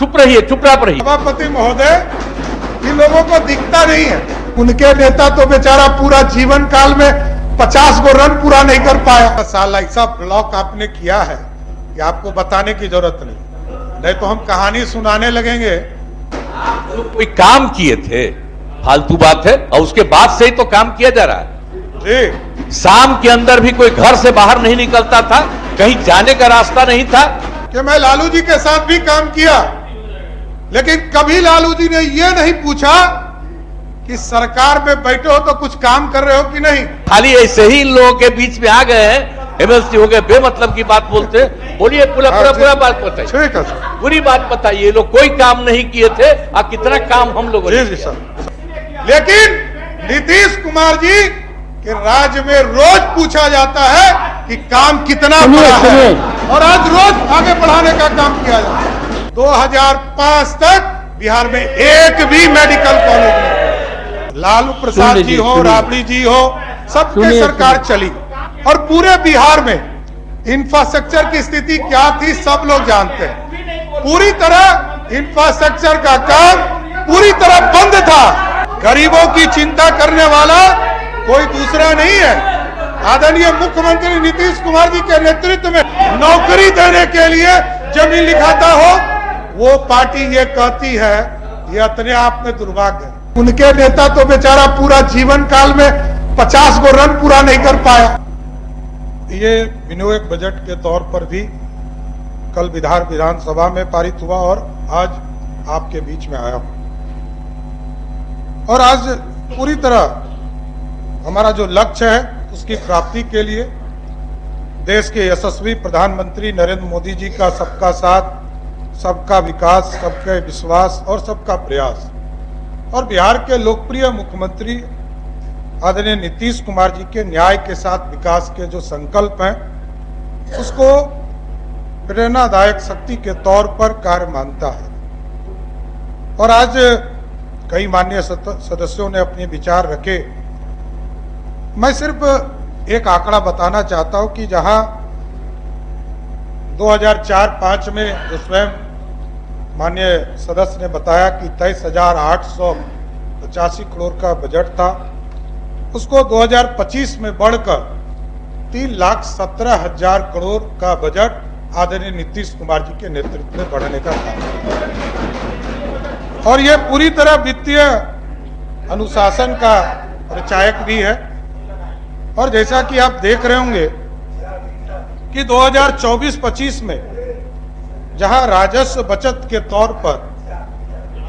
चुप रहिए, चुपचाप रहिए। सभापति महोदय, इन लोगों को दिखता नहीं है। उनके नेता तो बेचारा पूरा जीवन काल में 50 गो रन पूरा नहीं कर पाया। साल ऐसा ब्लॉक आपने किया है कि आपको बताने की जरूरत नहीं तो हम कहानी सुनाने लगेंगे। कोई काम किए थे, फालतू बात है। और उसके बाद से ही तो काम किया जा रहा है जी। शाम के अंदर भी कोई घर से बाहर नहीं निकलता था, कहीं जाने का रास्ता नहीं था। कि मैं लालू जी के साथ भी काम किया, लेकिन कभी लालू जी ने यह नहीं पूछा कि सरकार में बैठे हो तो कुछ काम कर रहे हो कि नहीं। खाली ऐसे ही इन लोगों के बीच में आ गए हैं, एमएलसी हो गए, बेमतलब की बात बोलते। बोलिए, पूरा बात बताइए। ठीक है सर, पूरी बात बताइए। लोग कोई काम नहीं किए थे और कितना काम हम लोगों ने। जी सर। लेकिन नीतीश कुमार जी के राज्य में रोज पूछा जाता है कि काम कितना बड़ा है, और आज रोज आगे बढ़ाने का काम किया जाता है। 2005 तक बिहार में एक भी मेडिकल कॉलेज नहीं। लालू प्रसाद जी हो, राबड़ी जी हो, सबके सरकार चली, और पूरे बिहार में इंफ्रास्ट्रक्चर की स्थिति क्या थी सब लोग जानते हैं। पूरी तरह इंफ्रास्ट्रक्चर का काम पूरी तरह बंद था। गरीबों की चिंता करने वाला कोई दूसरा नहीं है। आदरणीय मुख्यमंत्री नीतीश कुमार जी के नेतृत्व में नौकरी देने के लिए जमीन लिखाता हो, वो पार्टी ये कहती है, ये अपने आप में दुर्भाग्य है। उनके नेता तो बेचारा पूरा जीवन काल में 50 गो रन पूरा नहीं कर पाया। ये विनियोग बजट के तौर पर भी कल विधानसभा में पारित हुआ और आज आपके बीच में आया हूं। और आज पूरी तरह हमारा जो लक्ष्य है उसकी प्राप्ति के लिए देश के यशस्वी प्रधानमंत्री नरेंद्र मोदी जी का सबका साथ, सबका विकास, सबका विश्वास और सबका प्रयास, और बिहार के लोकप्रिय मुख्यमंत्री आदरणीय नीतीश कुमार जी के न्याय के साथ विकास के जो संकल्प हैं, उसको प्रेरणादायक शक्ति के तौर पर कार्य मानता है। और आज कई माननीय सदस्यों ने अपने विचार रखे। मैं सिर्फ एक आंकड़ा बताना चाहता हूं कि जहां 2004-05 में जो स्वयं माननीय सदस्य ने बताया कि 23,885 करोड़ का बजट था, उसको 2025 में बढ़कर 3,17,000 करोड़ का बजट आदरणीय नीतीश कुमार जी के नेतृत्व में बढ़ाने का काम है। और यह पूरी तरह वित्तीय अनुशासन का परिचायक भी है। और जैसा कि आप देख रहे होंगे कि 2024-25 में जहां राजस्व बचत के तौर पर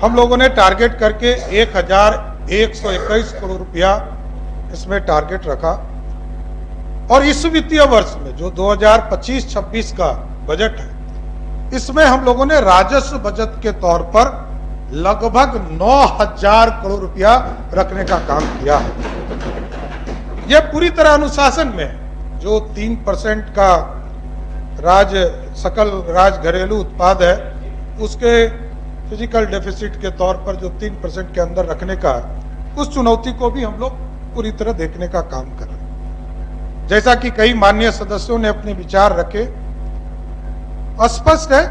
हम लोगों ने टारगेट करके 1,121 करोड़ रुपया इसमें टारगेट रखा, और इस वित्तीय वर्ष में जो 2025-26 का बजट है, इसमें हम लोगों ने राजस्व बचत के तौर पर लगभग 9,000 करोड़ रुपया रखने का काम किया है। यह पूरी तरह अनुशासन में है। जो 3% का सकल राज घरेलू उत्पाद है, उसके फिजिकल डेफिसिट के तौर पर जो 3% के अंदर रखने का है, उस चुनौती को भी हम लोग पूरी तरह देखने का काम कर रहे हैं। जैसा कि कई माननीय सदस्यों ने अपने विचार रखे, स्पष्ट है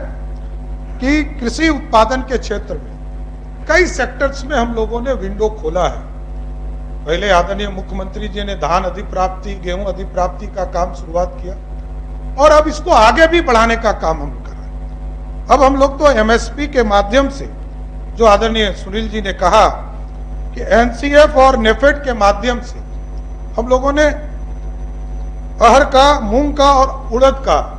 कि कृषि उत्पादन के क्षेत्र में कई सेक्टर्स में हम लोगों ने विंडो खोला है। पहले आदरणीय मुख्यमंत्री जी ने धान अधिप्राप्ति, गेहूं अधिप्राप्ति का काम शुरुआत किया, और अब इसको आगे भी बढ़ाने का काम हम कर रहे हैं। अब हम लोग तो एमएसपी के माध्यम से, जो आदरणीय सुनील जी ने कहा कि एनसीएफ और नेफेड के माध्यम से हम लोगों ने अरहर का, मूंग का और उड़द का,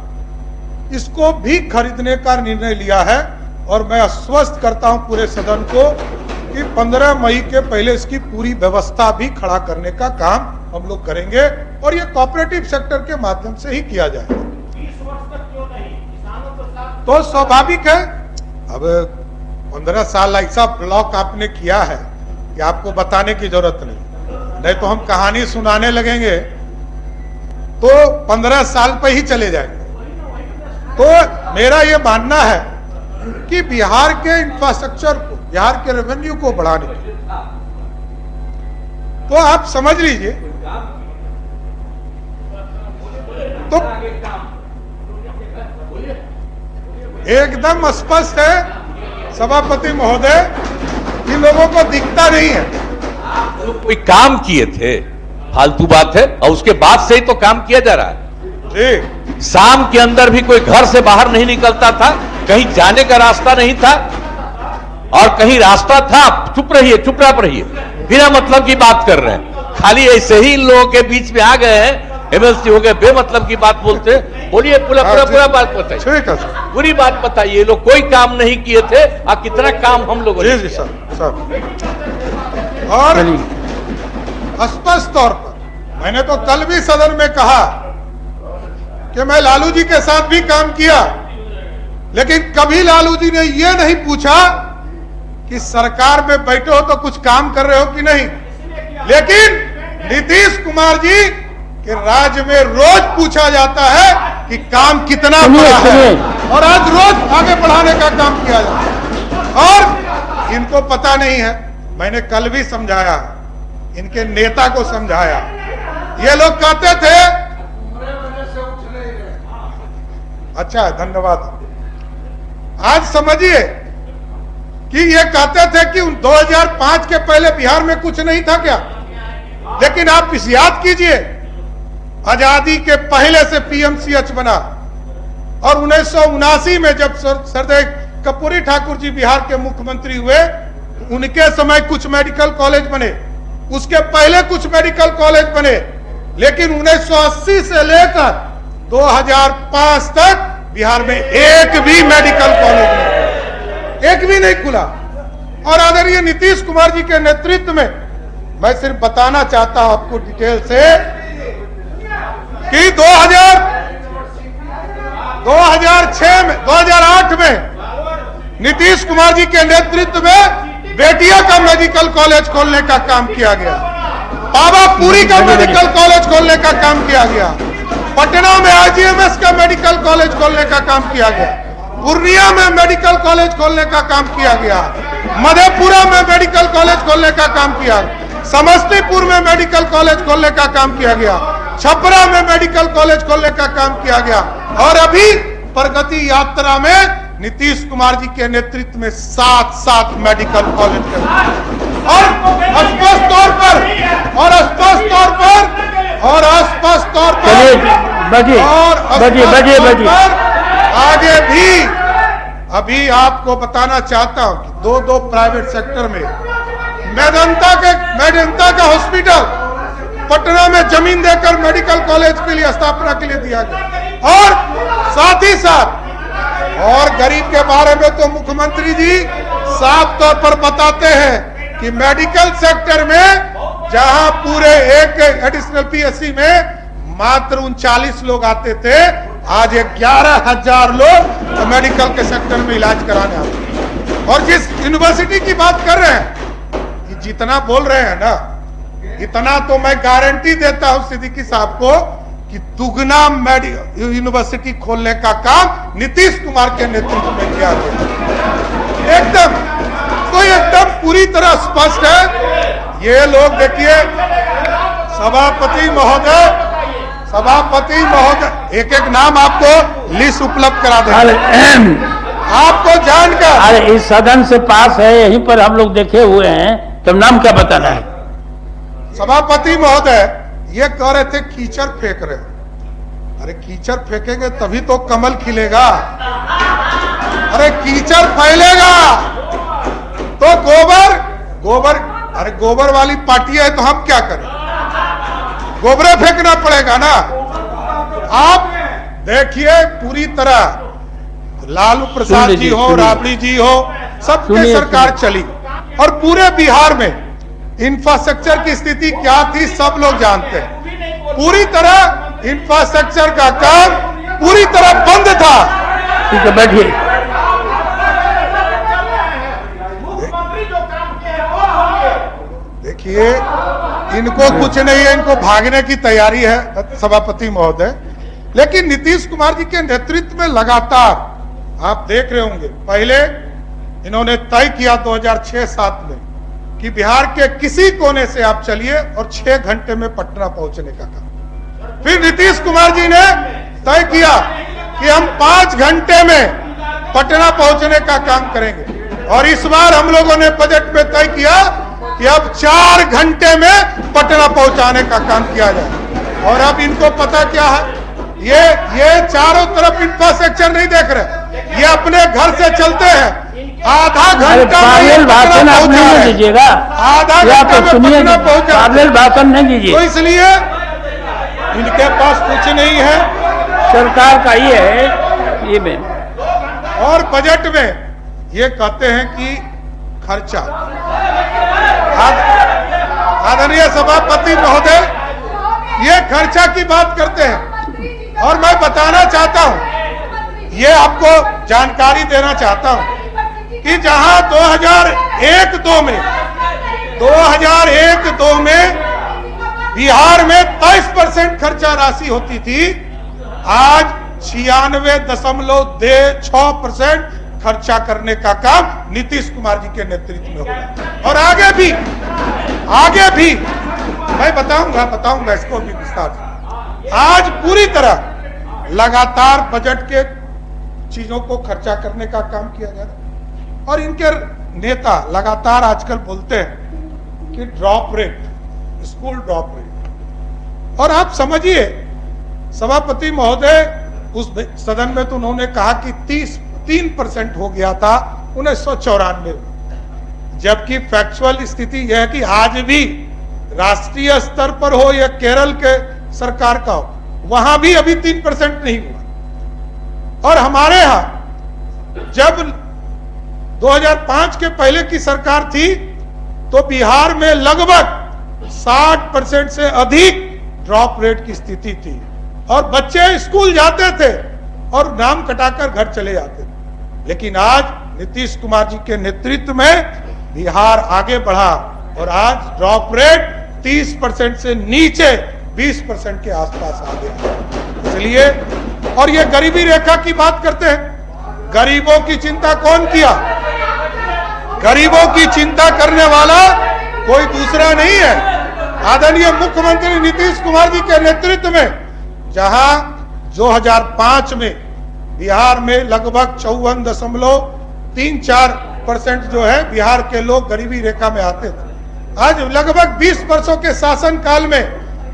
इसको भी खरीदने का निर्णय लिया है। और मैं आश्वस्त करता हूं पूरे सदन को कि 15 मई के पहले इसकी पूरी व्यवस्था भी खड़ा करने का काम हम लोग करेंगे, और ये कोऑपरेटिव सेक्टर के माध्यम से ही किया जाएगा। तो स्वाभाविक है, अब 15 साल ऐसा ब्लॉक आपने किया है कि आपको बताने की जरूरत नहीं तो हम कहानी सुनाने लगेंगे तो 15 साल पे ही चले जाएंगे। तो मेरा ये मानना है कि बिहार के इंफ्रास्ट्रक्चर को, बिहार के रेवेन्यू को बढ़ाने के लिए, तो आप समझ लीजिए, तो एकदम स्पष्ट है सभापति महोदय, इन लोगों को दिखता नहीं है। लोग कोई काम किए थे, फालतू बात है, और उसके बाद से ही तो काम किया जा रहा है जी। शाम के अंदर भी कोई घर से बाहर नहीं निकलता था, कहीं जाने का रास्ता नहीं था, और कहीं रास्ता था, चुप रहिए, बिना मतलब की बात कर रहे हैं। खाली ऐसे ही लोगों के बीच में आ गए हैं, एमएलसी हो गए, बेमतलब की बात बोलते। बोलिए, पूरा बात बताइए, ठीक है सर, पूरी बात बताइए। ये लोग कोई काम नहीं किए थे, और कितना काम हम लोगों ने जी किया। सर। और स्पष्ट तौर पर मैंने तो कल भी सदन में कहा कि मैं लालू जी के साथ भी काम किया, लेकिन कभी लालू जी ने यह नहीं पूछा कि सरकार में बैठे हो तो कुछ काम कर रहे हो कि नहीं। लेकिन नीतीश कुमार जी के राज्य में रोज पूछा जाता है कि काम कितना बड़ा है, और आज रोज आगे बढ़ाने का काम किया जाता है। और इनको पता नहीं है, मैंने कल भी समझाया, इनके नेता को समझाया। ये लोग कहते थे, अच्छा धन्यवाद। आज समझिए कि ये कहते थे कि 2005 के पहले बिहार में कुछ नहीं था क्या। लेकिन आप इस याद कीजिए, आजादी के पहले से पीएमसीएच बना, और 1979 में जब सरदार कर्पूरी ठाकुर जी बिहार के मुख्यमंत्री हुए, उनके समय कुछ मेडिकल कॉलेज बने, उसके पहले कुछ मेडिकल कॉलेज बने। लेकिन 1980 से लेकर 2005 तक बिहार में एक भी मेडिकल कॉलेज नहीं, एक भी नहीं खुला। और आदरणीय नीतीश कुमार जी के नेतृत्व में, मैं सिर्फ बताना चाहता हूं आपको डिटेल से कि 2008 में नीतीश कुमार जी के नेतृत्व में बेटिया का मेडिकल कॉलेज खोलने का काम किया गया, पावापुरी का मेडिकल कॉलेज खोलने का काम किया गया, पटना में आईजीएमएस का मेडिकल कॉलेज खोलने का काम किया गया, पूर्णिया में मेडिकल कॉलेज खोलने का काम किया गया, मधेपुरा में मेडिकल कॉलेज खोलने का काम किया, समस्तीपुर में मेडिकल कॉलेज खोलने का काम किया गया, छपरा में मेडिकल कॉलेज खोलने का काम किया गया, और अभी प्रगति यात्रा में नीतीश कुमार जी के नेतृत्व में 7 मेडिकल कॉलेज और स्पष्ट तौर पर आगे भी अभी आपको बताना चाहता हूं कि 2 प्राइवेट सेक्टर में मेदांता का हॉस्पिटल पटना में जमीन देकर मेडिकल कॉलेज के लिए स्थापना के लिए दिया गया। और साथ ही साथ और गरीब के बारे में तो मुख्यमंत्री जी साफ तौर पर बताते हैं कि मेडिकल सेक्टर में जहां पूरे एक एडिशनल पीएससी में मात्र 39 लोग आते थे, आज 11,000 लोग मेडिकल के सेक्टर में इलाज कराने आते हैं। और जिस यूनिवर्सिटी की बात कर रहे हैं, जितना बोल रहे हैं ना, इतना तो मैं गारंटी देता हूं सिद्दीकी साहब को कि दुगना यूनिवर्सिटी खोलने का काम नीतीश कुमार के नेतृत्व में किया गया। एकदम पूरी तरह स्पष्ट है। ये लोग देखिए, सभापति महोदय एक नाम आपको लिस्ट उपलब्ध करा दें, आपको जानकर। अरे इस सदन से पास है, यहीं पर हम लोग देखे हुए हैं, तो नाम क्या बताना है? सभापति महोदय ये कह रहे थे कीचड़ फेंक रहे। अरे कीचड़ फेंकेंगे तभी तो कमल खिलेगा। अरे कीचड़ फैलेगा तो गोबर अरे गोबर वाली पार्टी है तो हम क्या करें, गोबरे फेंकना पड़ेगा ना। आप देखिए पूरी तरह लालू प्रसाद जी हो, राबड़ी जी हो, सबके सरकार चली, और पूरे बिहार में इंफ्रास्ट्रक्चर की स्थिति क्या थी सब लोग जानते हैं। पूरी तरह इंफ्रास्ट्रक्चर का काम पूरी तरह बंद था। ठीक है, बैठिए। देखिए, इनको कुछ नहीं है, इनको भागने की तैयारी है सभापति महोदय। लेकिन नीतीश कुमार जी के नेतृत्व में लगातार आप देख रहे होंगे, पहले इन्होंने तय किया 2006-07 में कि बिहार के किसी कोने से आप चलिए और 6 घंटे में पटना पहुंचने का काम। फिर नीतीश कुमार जी ने तय किया कि हम 5 घंटे में पटना पहुंचने का काम करेंगे। और इस बार हम लोगों ने बजट में तय किया कि अब 4 घंटे में पटना पहुंचाने का काम किया जाए। और अब इनको पता क्या है, ये चारों तरफ इंफ्रास्ट्रक्चर नहीं देख रहे, ये अपने घर से चलते हैं, आधा घंटा में भाषण आप नहीं दीजिएगा, आधा घंटा में पटना पहुंचा। भाषण नहीं दीजिए, तो इसलिए इनके पास कुछ नहीं है, सरकार का ये है ये में। और बजट में ये कहते हैं कि खर्चा, आदरणीय सभापति महोदय ये खर्चा की बात करते हैं। और मैं बताना चाहता हूं, ये आपको जानकारी देना चाहता हूं कि जहां 2001-2 में बिहार में 23% खर्चा राशि होती थी, आज 96.6% खर्चा करने का काम नीतीश कुमार जी के नेतृत्व में होगा। और आगे भी मैं बताऊंगा इसको भी विस्तार से। आज पूरी तरह लगातार बजट के चीजों को खर्चा करने का काम किया जा रहा है। और इनके नेता लगातार आजकल बोलते हैं कि drop rate, school drop rate. और आप समझिए सभापति महोदय उस सदन में तो उन्होंने कहा कि 3% हो गया था 1994 में, जबकि फैक्चुअल स्थिति यह है कि आज भी राष्ट्रीय स्तर पर हो या केरल के सरकार का हो, वहां भी अभी 3% नहीं हुआ। और हमारे यहां जब 2005 के पहले की सरकार थी तो बिहार में लगभग 60% से अधिक ड्रॉप रेट की स्थिति थी और बच्चे स्कूल जाते थे और नाम कटाकर घर चले जाते थे। लेकिन आज नीतीश कुमार जी के नेतृत्व में बिहार आगे बढ़ा और आज ड्रॉप रेट 30% से नीचे 20% के आसपास आ गया। इसलिए और ये गरीबी रेखा की बात करते हैं, गरीबों की चिंता कौन किया? गरीबों की चिंता करने वाला कोई दूसरा नहीं है, आदरणीय मुख्यमंत्री नीतीश कुमार जी के नेतृत्व में। जहां 2005 में बिहार में लगभग 54.34% जो है बिहार के लोग गरीबी रेखा में आते थे, आज लगभग 20 वर्षों के शासन काल में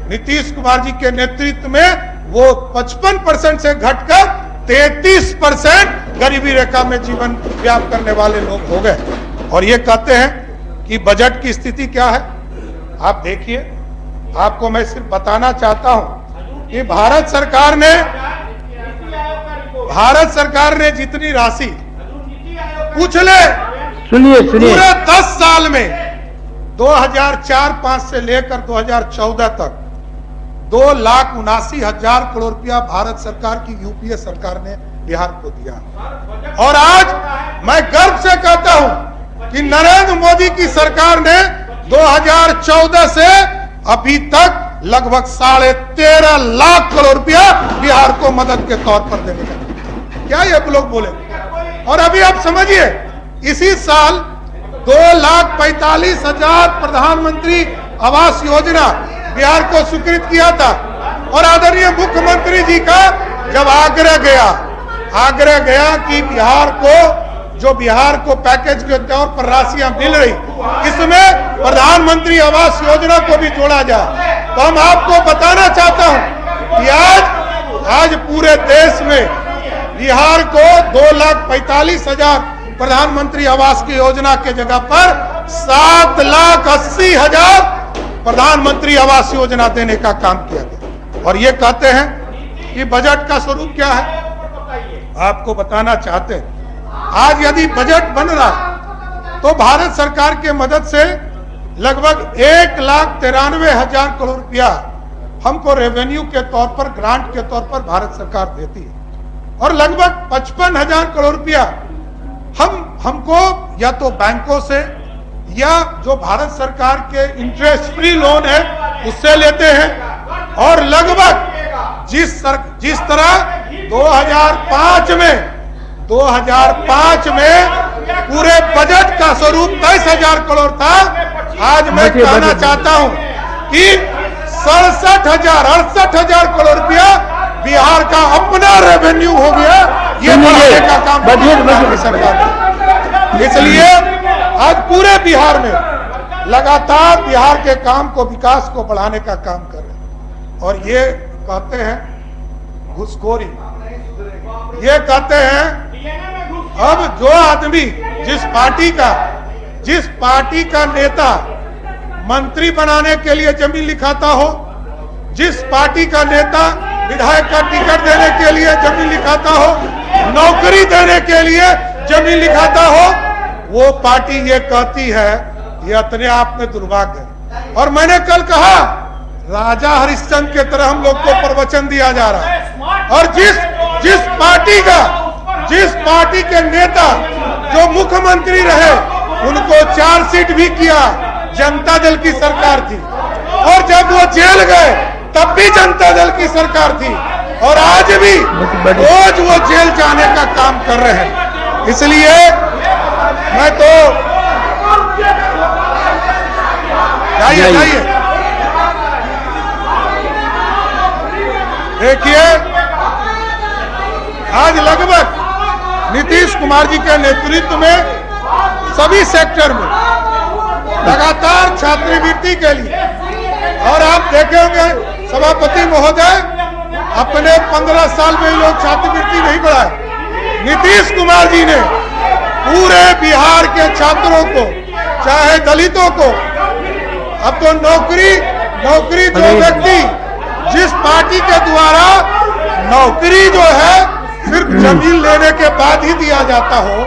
नीतीश कुमार जी के नेतृत्व में वो 55% से घटकर 33% गरीबी रेखा में जीवन व्यापन करने वाले लोग हो गए। और ये कहते हैं कि बजट की स्थिति क्या है। आप देखिए, आपको मैं सिर्फ बताना चाहता हूं कि भारत सरकार ने जितनी राशि पिछले पूरे 10 साल में 2004-05 से लेकर 2014 तक 2,79,000 करोड़ रुपया भारत सरकार की यूपीए सरकार ने बिहार को दिया। और आज मैं गर्व से कहता हूं कि नरेंद्र मोदी की सरकार ने 2014 से अभी तक लगभग 13.5 लाख करोड़ रुपया बिहार को मदद के तौर पर देने का। क्या ये लोग बोले? और अभी आप समझिए, इसी साल 2,45,000 प्रधानमंत्री आवास योजना बिहार को स्वीकृत किया था। और आदरणीय मुख्यमंत्री जी का जब आग्रह गया कि बिहार को पैकेज के तौर पर राशियां मिल रही, इसमें प्रधानमंत्री आवास योजना को भी जोड़ा जाए। तो हम आपको बताना चाहता हूं कि आज पूरे देश में बिहार को 2,45,000 प्रधानमंत्री आवास की योजना के जगह पर 7,80,000 प्रधानमंत्री आवास योजना देने का काम किया गया। और ये कहते हैं कि बजट का स्वरूप क्या है, आपको बताना चाहते हैं। आज यदि बजट बन रहा तो भारत सरकार के मदद से लगभग 1,93,000 करोड़ रुपया हमको रेवेन्यू के तौर पर, ग्रांट के तौर पर भारत सरकार देती है। और लगभग 55,000 करोड़ रुपया हमको या तो बैंकों से या जो भारत सरकार के इंटरेस्ट फ्री लोन है उससे लेते हैं। और लगभग जिस तरह 2005 में पूरे बजट का स्वरूप 23,000 करोड़ था, आज मैं कहना चाहता हूं कि 68,000 करोड़ रुपया बिहार का अपना रेवेन्यू हो गया। ये बढ़ाने का काम बजट सरकार इसलिए आज पूरे बिहार में लगातार बिहार के काम को, विकास को बढ़ाने का काम कर रहे हैं। और ये कहते हैं घुसखोरी, ये कहते हैं अब जो आदमी जिस पार्टी का नेता मंत्री बनाने के लिए जमीन लिखाता हो, जिस पार्टी का नेता विधायक का टिकट देने के लिए जमीन लिखाता हो, नौकरी देने के लिए जमीन लिखाता हो, वो पार्टी ये कहती है ये अपने आप में दुर्भाग्य है। और मैंने कल कहा राजा हरिश्चंद्र के तरह हम लोग को प्रवचन दिया जा रहा है। और जिस पार्टी के नेता जो मुख्यमंत्री रहे उनको 4 सीट भी किया, जनता दल की सरकार थी। और जब वो जेल गए तब भी जनता दल की सरकार थी। और आज भी रोज वो जेल जाने का काम कर रहे हैं। इसलिए मैं तो जाइए देखिए, आज लगभग नीतीश कुमार जी के नेतृत्व में सभी सेक्टर में लगातार छात्रवृत्ति के लिए, और आप देखे होंगे सभापति महोदय अपने 15 साल में लोग छात्रवृत्ति नहीं बढ़ाए। नीतीश कुमार जी ने पूरे बिहार के छात्रों को, चाहे दलितों को, अब तो नौकरी जो व्यक्ति जिस पार्टी के द्वारा नौकरी जो है सिर्फ जमीन लेने के बाद ही दिया जाता हो,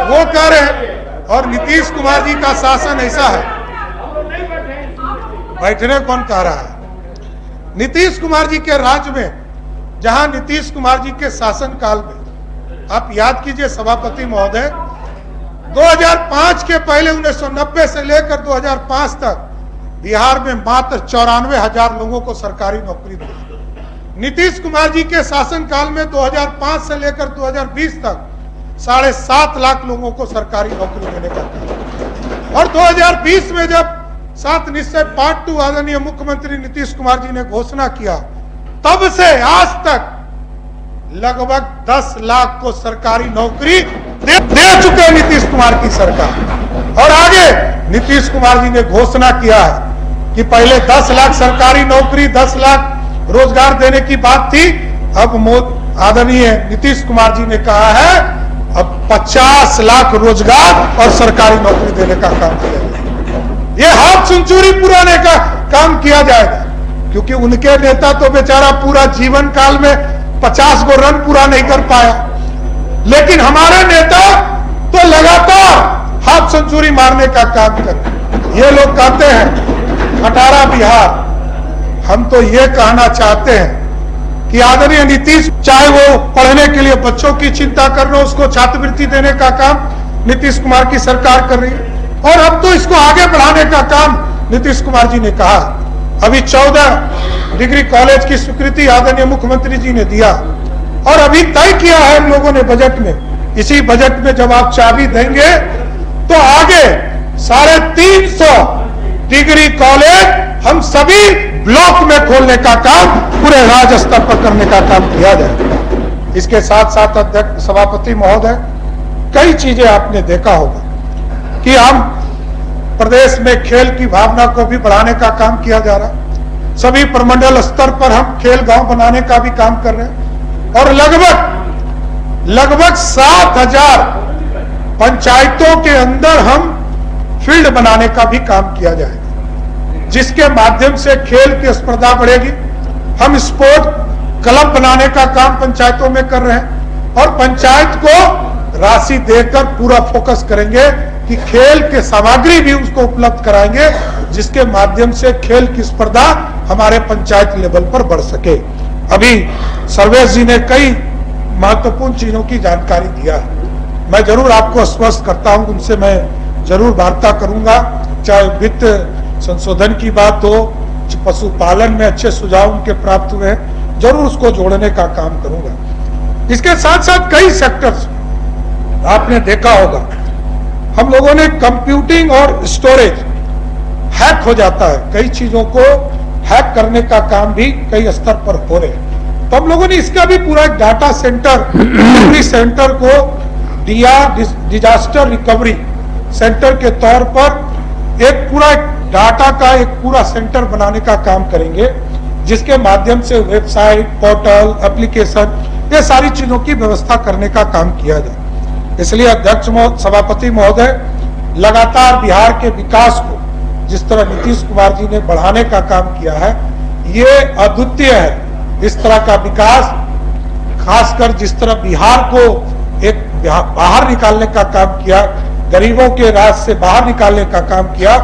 वो कर रहे हैं। और नीतीश कुमार जी का शासन ऐसा है, बैठने कौन कह रहा है? नीतीश कुमार जी के राज्य में, जहां नीतीश कुमार जी के शासन काल में, आप याद कीजिए सभापति महोदय, 2005 के पहले 1990 से लेकर 2005 तक बिहार में मात्र 94,000 लोगों को सरकारी नौकरी दी। नीतीश कुमार जी के शासन काल में 2005 से लेकर 2020 तक 7.5 लाख लोगों को सरकारी नौकरी देने का काम। और 2020 में जब 7 निश्चय पार्ट 2 आदरणीय मुख्यमंत्री नीतीश कुमार जी ने घोषणा किया, तब से आज तक लगभग 10 लाख को सरकारी नौकरी दे चुके नीतीश कुमार की सरकार। और आगे नीतीश कुमार जी ने घोषणा किया है कि पहले 10 लाख सरकारी नौकरी, 10 लाख रोजगार देने की बात थी। अब आदरणीय नीतीश कुमार जी ने कहा है अब 50 लाख रोजगार और सरकारी नौकरी देने का काम किया जाएगा। ये हाफ सेंचुरी पुराने का काम किया जाएगा, क्योंकि उनके नेता तो बेचारा पूरा जीवन काल में 50 गो रन पूरा नहीं कर पाया, लेकिन हमारे नेता तो लगातार हाफ सेंचुरी मारने का काम कर। ये लोग कहते हैं खटारा बिहार। हम तो ये कहना चाहते हैं कि आदरणीय नीतीश, चाहे वो पढ़ने के लिए बच्चों की चिंता कर रहे हो, उसको छात्रवृत्ति देने का काम नीतीश कुमार की सरकार कर रही है, और अब तो इसको आगे बढ़ाने का काम नीतीश कुमार जी ने कहा। अभी 14 डिग्री कॉलेज की स्वीकृति आदरणीय मुख्यमंत्री जी ने दिया, और अभी तय किया है हम लोगों ने बजट में। इसी बजट में जब आप चाबी देंगे तो आगे 350 डिग्री कॉलेज हम सभी ब्लॉक में खोलने का काम पूरे राज्य स्तर पर करने का काम किया जाए। इसके साथ साथ अध्यक्ष सभापति महोदय, कई चीजें आपने देखा होगा कि हम प्रदेश में खेल की भावना को भी बढ़ाने का काम किया जा रहा है। सभी प्रमंडल स्तर पर हम खेल गांव बनाने का भी काम कर रहे हैं, और लगभग 7,000 पंचायतों के अंदर हम फील्ड बनाने का भी काम किया जाएगा, जिसके माध्यम से खेल की स्पर्धा बढ़ेगी। हम स्पोर्ट क्लब बनाने का काम पंचायतों में कर रहे हैं, और पंचायत को राशि देकर पूरा फोकस करेंगे कि खेल के सामग्री भी उसको उपलब्ध कराएंगे, जिसके माध्यम से खेल की स्पर्धा हमारे पंचायत लेवल पर बढ़ सके। अभी सर्वेश जी ने कई महत्वपूर्ण चीजों की जानकारी दिया है। मैं जरूर आपको आश्वस्त करता हूं, उनसे मैं जरूर वार्ता करूंगा, चाहे वित्त संशोधन की बात हो, पशुपालन में अच्छे सुझाव उनके प्राप्त हुए हैं, जरूर उसको जोड़ने का काम करूंगा। इसके साथ साथ कई सेक्टर्स आपने देखा होगा, हम लोगों ने कंप्यूटिंग और स्टोरेज हैक हो जाता है, कई चीजों को हैक करने का काम भी कई स्तर पर हो रहे हैं। तो हम लोगों ने इसका भी पूरा डाटा सेंटर को डिजास्टर रिकवरी सेंटर के तौर पर एक पूरा डाटा का एक पूरा सेंटर बनाने का काम करेंगे, जिसके माध्यम से वेबसाइट, पोर्टल, एप्लीकेशन, ये सारी चीजों की व्यवस्था करने का काम किया जाए। इसलिए अध्यक्ष सभापति महोदय, लगातार बिहार के विकास को जिस तरह नीतीश कुमार जी ने बढ़ाने का काम किया है, ये अद्वितीय है। इस तरह का विकास, खासकर जिस तरह बिहार को एक बाहर निकालने का काम किया, गरीबों के राज से बाहर निकालने का काम किया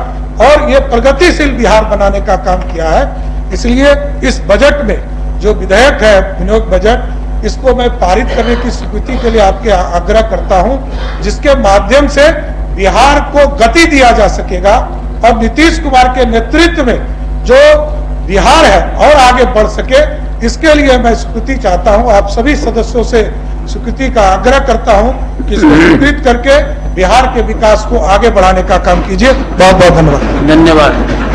और ये प्रगतिशील बिहार बनाने का काम किया है। इसलिए इस बजट में जो विधेयक है, विनियोग बजट, इसको मैं पारित करने की स्वीकृति के लिए आपके आग्रह करता हूं, जिसके माध्यम से बिहार को गति दिया जा सकेगा और नीतीश कुमार के नेतृत्व में जो बिहार है और आगे बढ़ सके, इसके लिए मैं स्वीकृति चाहता हूं। आप सभी सदस्यों से स्वीकृति का आग्रह करता हूं कि इसको स्वीकृत करके बिहार के विकास को आगे बढ़ाने का काम कीजिए। बहुत बहुत धन्यवाद। धन्यवाद।